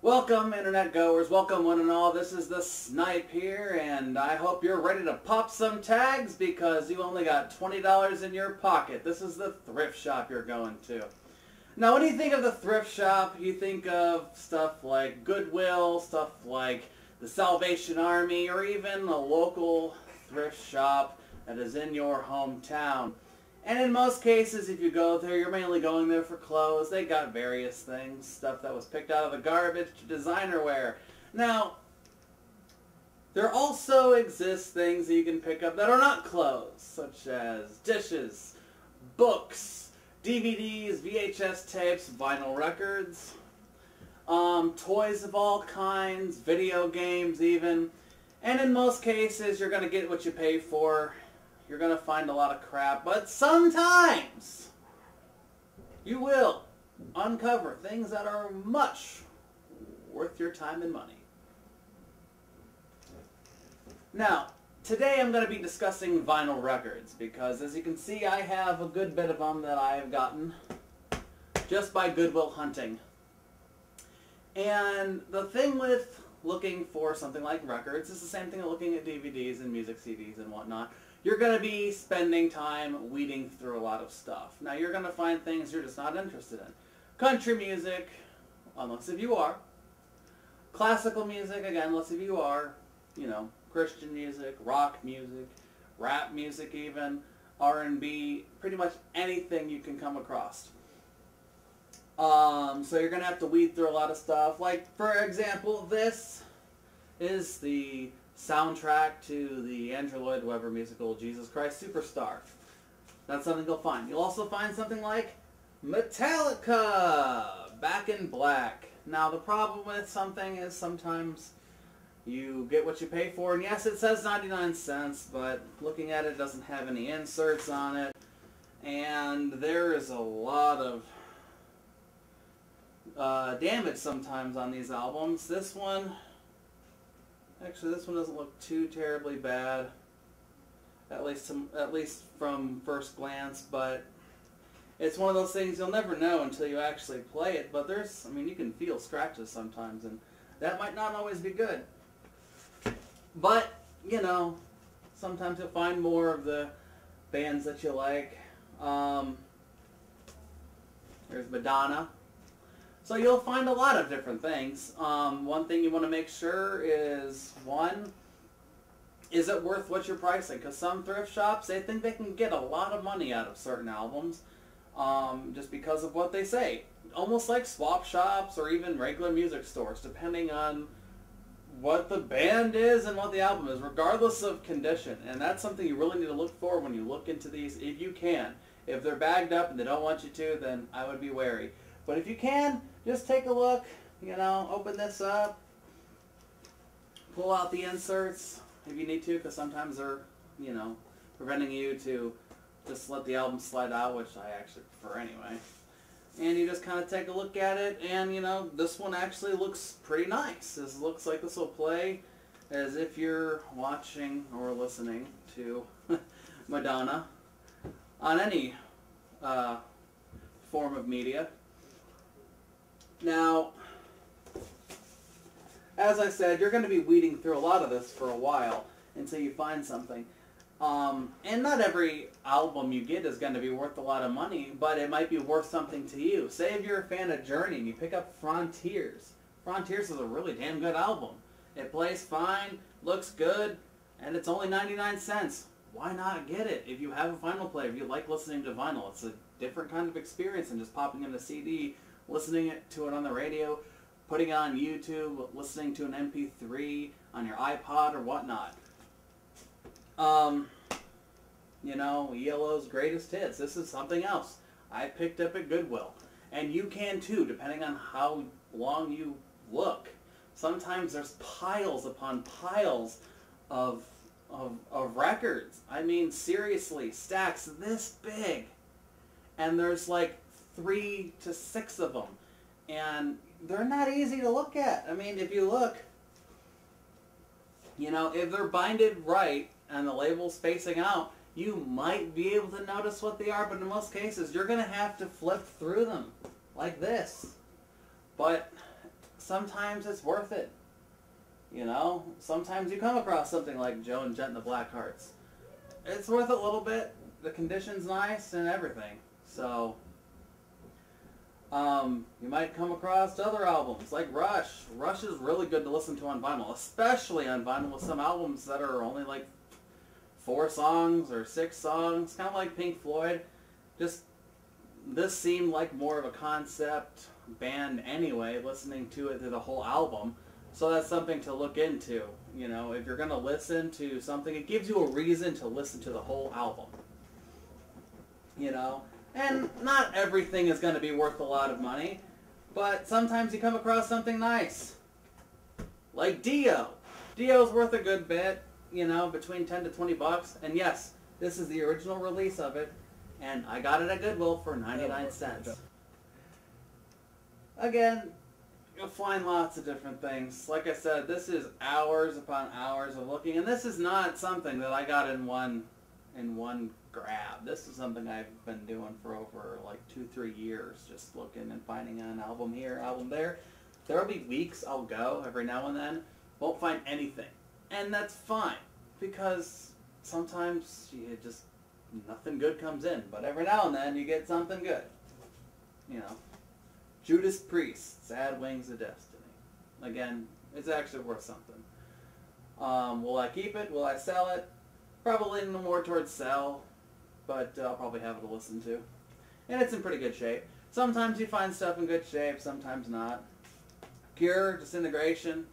Welcome, Internet goers. Welcome, one and all. This is the Snipe here, and I hope you're ready to pop some tags because you only got $20 in your pocket. This is the thrift shop you're going to. Now, when you think of the thrift shop, you think of stuff like Goodwill, stuff like the Salvation Army, or even a local thrift shop that is in your hometown. And in most cases, if you go there, you're mainly going there for clothes. They got various things, stuff that was picked out of the garbage to designer wear. Now, there also exist things that you can pick up that are not clothes, such as dishes, books, DVDs, VHS tapes, vinyl records, toys of all kinds, video games even. And in most cases, you're going to get what you pay for. You're going to find a lot of crap, but sometimes you will uncover things that are much worth your time and money. Now, today I'm going to be discussing vinyl records because, as you can see, I have a good bit of them that I have gotten just by Goodwill Hunting. And the thing with looking for something like records is the same thing as looking at DVDs and music CDs and whatnot. You're going to be spending time weeding through a lot of stuff. Now, you're going to find things you're just not interested in. Country music, unless if you are. Classical music, again, unless if you are. You know, Christian music, rock music, rap music even, R&B, pretty much anything you can come across. So you're going to have to weed through a lot of stuff. Like, for example, this is the soundtrack to the Andrew Lloyd Webber musical Jesus Christ Superstar. That's something you'll find. You'll also find something like Metallica, Back in Black. Now, the problem with something is sometimes you get what you pay for, and yes, it says 99 cents, but looking at it, it doesn't have any inserts on it, and there is a lot of damage sometimes on these albums. This one, actually, this one doesn't look too terribly bad, at least from first glance, but it's one of those things you'll never know until you actually play it. But there's, I mean, you can feel scratches sometimes, and that might not always be good. But, you know, sometimes you'll find more of the bands that you like. There's Madonna. So you'll find a lot of different things. One thing you want to make sure is, one, is it worth what you're pricing? Because some thrift shops, they think they can get a lot of money out of certain albums just because of what they say. Almost like swap shops or even regular music stores, depending on what the band is and what the album is, regardless of condition. And that's something you really need to look for when you look into these, if you can. If they're bagged up and they don't want you to, then I would be wary. But if you can, just take a look, you know, open this up, pull out the inserts if you need to, because sometimes they're, you know, preventing you to just let the album slide out, which I actually prefer anyway. And you just kind of take a look at it, and, you know, this one actually looks pretty nice. This looks like this will play as if you're watching or listening to Madonna on any form of media. Now, as I said, you're going to be weeding through a lot of this for a while until you find something. And not every album you get is going to be worth a lot of money, but it might be worth something to you. Say if you're a fan of Journey and you pick up Frontiers. Frontiers is a really damn good album. It plays fine, looks good, and it's only 99 cents. Why not get it? If you have a vinyl player, if you like listening to vinyl, it's a different kind of experience than just popping in a CD, listening to it on the radio, putting it on YouTube, listening to an MP3 on your iPod or whatnot. You know, ELO's greatest hits. This is something else I picked up at Goodwill. And you can too, depending on how long you look. Sometimes there's piles upon piles of records. I mean, seriously, stacks this big. And there's like 3 to 6 of them, and they're not easy to look at. I mean, if you look, you know, if they're binded right and the label's facing out, you might be able to notice what they are, but in most cases, you're going to have to flip through them like this. But sometimes it's worth it. You know, sometimes you come across something like Joe and Jet and the Blackhearts. It's worth it a little bit. The condition's nice and everything. So, you might come across other albums like Rush. Rush is really good to listen to on vinyl, especially on vinyl with some albums that are only like 4 songs or 6 songs, kind of like Pink Floyd. Just, this seemed like more of a concept band anyway, listening to it through the whole album. So that's something to look into. You know, if you're going to listen to something, it gives you a reason to listen to the whole album. You know, and not everything is going to be worth a lot of money, but sometimes you come across something nice. Like Dio. Dio's worth a good bit, you know, between 10 to 20 bucks. And yes, this is the original release of it, and I got it at Goodwill for 99 cents. Again, you'll find lots of different things. Like I said, this is hours upon hours of looking, and this is not something that I got in one grab. This is something I've been doing for over like 2-3 years, just looking and finding an album here, album there. There'll be weeks I'll go every now and then, won't find anything, and that's fine, because sometimes you just, nothing good comes in, but every now and then you get something good. You know, Judas Priest, Sad Wings of Destiny. Again, it's actually worth something. Will I keep it? Will I sell it? Probably leaning more towards sell, but I'll probably have it to listen to. And it's in pretty good shape. Sometimes you find stuff in good shape, sometimes not. Cure, Disintegration.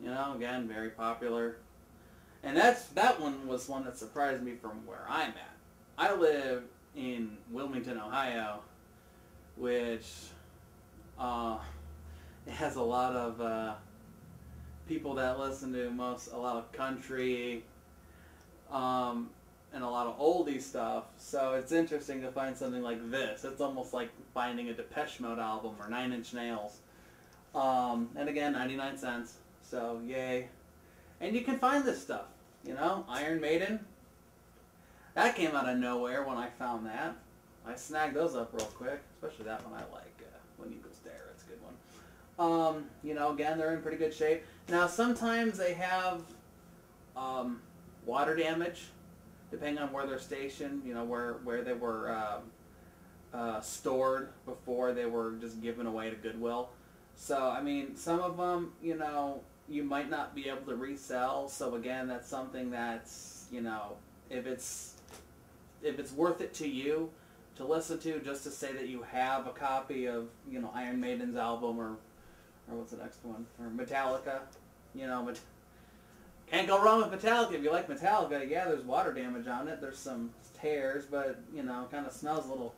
You know, again, very popular. And that one was one that surprised me from where I'm at. I live in Wilmington, Ohio, which it has a lot of people that listen to a lot of country, and a lot of oldie stuff, so it's interesting to find something like this. It's almost like finding a Depeche Mode album or 9 Inch Nails. And again, 99 cents, so yay. And you can find this stuff, you know, Iron Maiden. That came out of nowhere when I found that. I snagged those up real quick, especially that one I like, When Eagles Dare, it's a good one. You know, again, they're in pretty good shape. Now, sometimes they have water damage, depending on where they're stationed, you know, where they were stored before they were just given away to Goodwill. So, I mean, some of them, you know, you might not be able to resell. So again, that's something that's, you know, if it's worth it to you to listen to, just to say that you have a copy of, you know, Iron Maiden's album, or what's the next one, or Metallica, you know, can't go wrong with Metallica. If you like Metallica, yeah, there's water damage on it. There's some tears, but, you know, kind of smells a little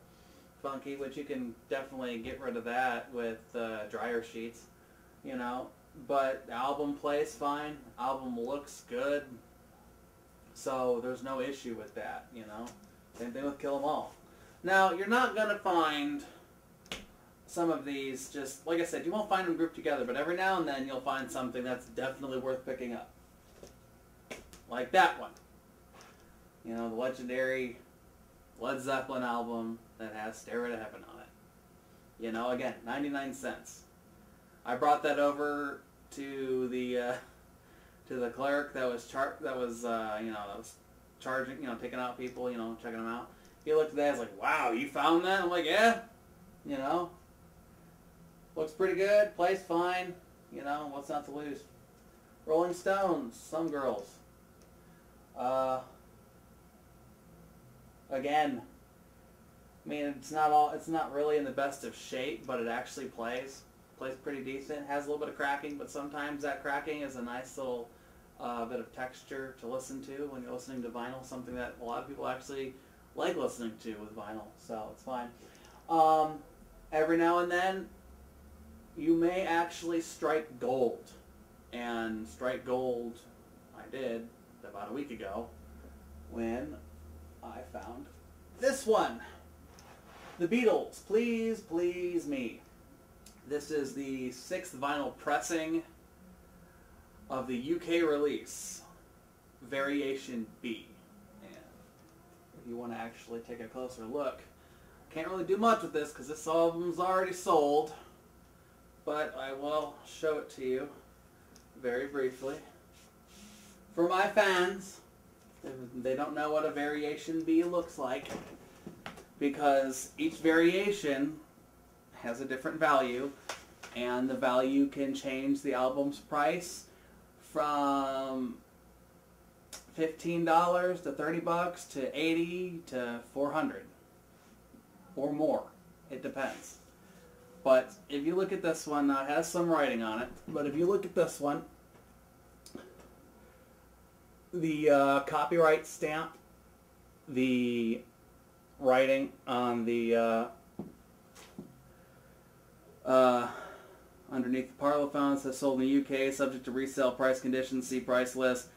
funky, which you can definitely get rid of that with dryer sheets, you know. But the album plays fine. Album looks good. So there's no issue with that, you know. Same thing with Kill 'Em All. Now, you're not going to find some of these, just, like I said, you won't find them grouped together, but every now and then you'll find something that's definitely worth picking up. Like that one. You know, the legendary Led Zeppelin album that has Stairway to Heaven on it. You know, again, 99 cents. I brought that over to the clerk that was charging, you know, taking out people, you know, checking them out. He looked at that, I was like, wow, you found that? I'm like, yeah, you know, looks pretty good, plays fine, you know, what's not to lose? Rolling Stones, Some Girls. Again, I mean, it's not really in the best of shape, but it actually plays pretty decent. Has a little bit of cracking, but sometimes that cracking is a nice little bit of texture to listen to when you're listening to vinyl, something that a lot of people actually like listening to with vinyl, so it's fine. Every now and then, you may actually strike gold, and strike gold I did about a week ago when I found this one. The Beatles, Please Please Me. This is the 6th vinyl pressing of the UK release, Variation B. And if you want to actually take a closer look, can't really do much with this because this album's already sold but I will show it to you very briefly. For my fans, they don't know what a variation B looks like, because each variation has a different value, and the value can change the album's price from $15 to $30 to $80 to $400 or more. It depends. But if you look at this one, now it has some writing on it, but if you look at this one, the copyright stamp, the writing on the underneath the parlophone says sold in the UK, subject to resale price conditions, see price list.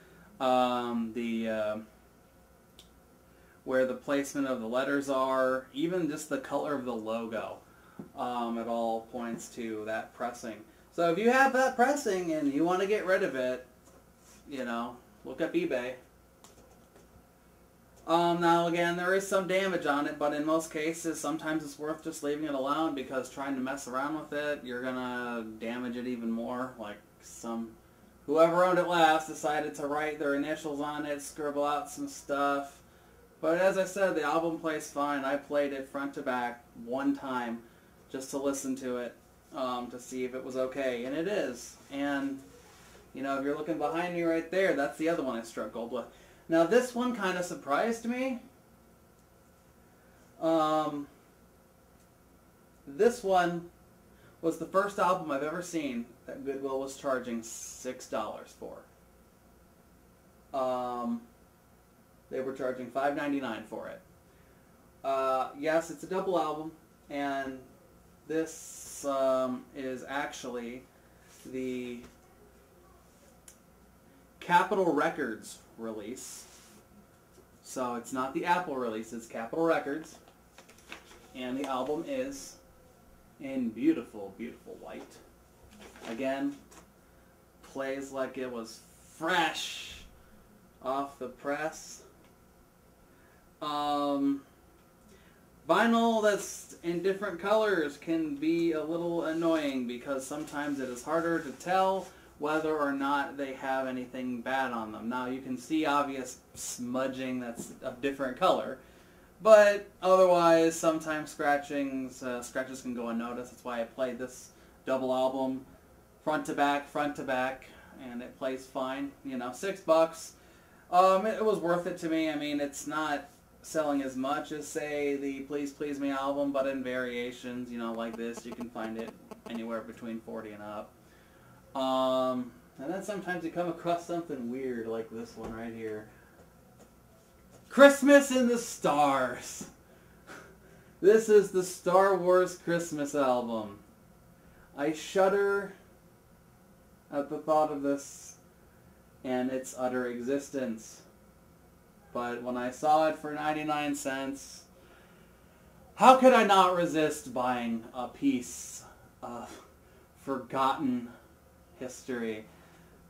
Where the placement of the letters are, even just the color of the logo, it all points to that pressing. So if you have that pressing and you want to get rid of it, you know, look up eBay. Now again, there is some damage on it, but in most cases, sometimes it's worth just leaving it alone, because trying to mess around with it, you're gonna damage it even more. Like whoever owned it last decided to write their initials on it, scribble out some stuff. But as I said, the album plays fine. I played it front to back one time just to listen to it, to see if it was okay, and it is. And you know, if you're looking behind me right there, that's the other one I struck gold with. Now this one kind of surprised me. This one was the first album I've ever seen that Goodwill was charging $6 for. They were charging $5.99 for it. Yes, it's a double album, and this is actually the Capitol Records release. So it's not the Apple release, it's Capitol Records. And the album is in beautiful, beautiful white. Again, plays like it was fresh off the press. Vinyl that's in different colors can be a little annoying, because sometimes it is harder to tell whether or not they have anything bad on them. Now you can see obvious smudging that's of different color, but otherwise sometimes scratches can go unnoticed. That's why I played this double album front to back, and it plays fine. You know, $6. It was worth it to me. I mean, it's not selling as much as, say, the Please Please Me album, but in variations, you know, like this, you can find it anywhere between 40 and up. And then sometimes you come across something weird like this one right here. Christmas in the Stars. This is the Star Wars Christmas album. I shudder at the thought of this and its utter existence. But when I saw it for 99 cents, how could I not resist buying a piece of forgotten history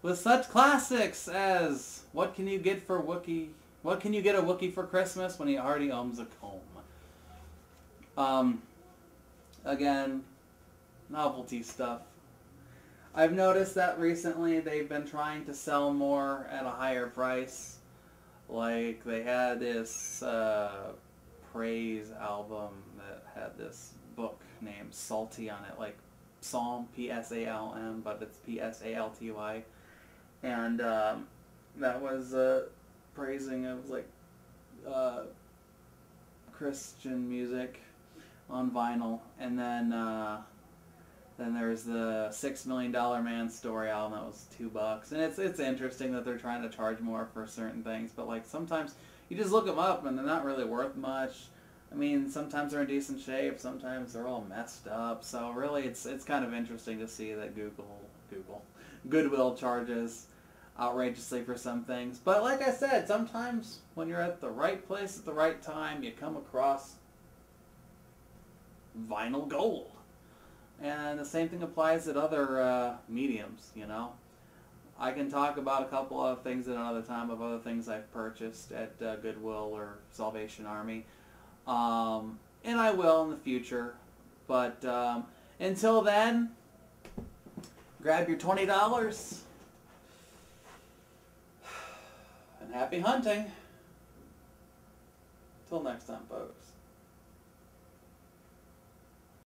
with such classics as what can you get a Wookiee for Christmas when he already owns a comb? Again, novelty stuff. I've noticed that recently they've been trying to sell more at a higher price. Like they had this Praise album that had this book named Salty on it, like Psalm, P-S-A-L-M, but it's P-S-A-L-T-Y. And that was praising of like Christian music on vinyl. And then there's the $6 Million Man Story album that was $2. And it's interesting that they're trying to charge more for certain things, but like sometimes you just look them up and they're not really worth much. I mean, sometimes they're in decent shape, sometimes they're all messed up. So really, it's kind of interesting to see that Goodwill charges outrageously for some things. But like I said, sometimes when you're at the right place at the right time, you come across vinyl gold. And the same thing applies at other mediums, you know. I can talk about a couple of things at another time of other things I've purchased at Goodwill or Salvation Army. And I will in the future. But until then, grab your $20, and happy hunting. Till next time, folks.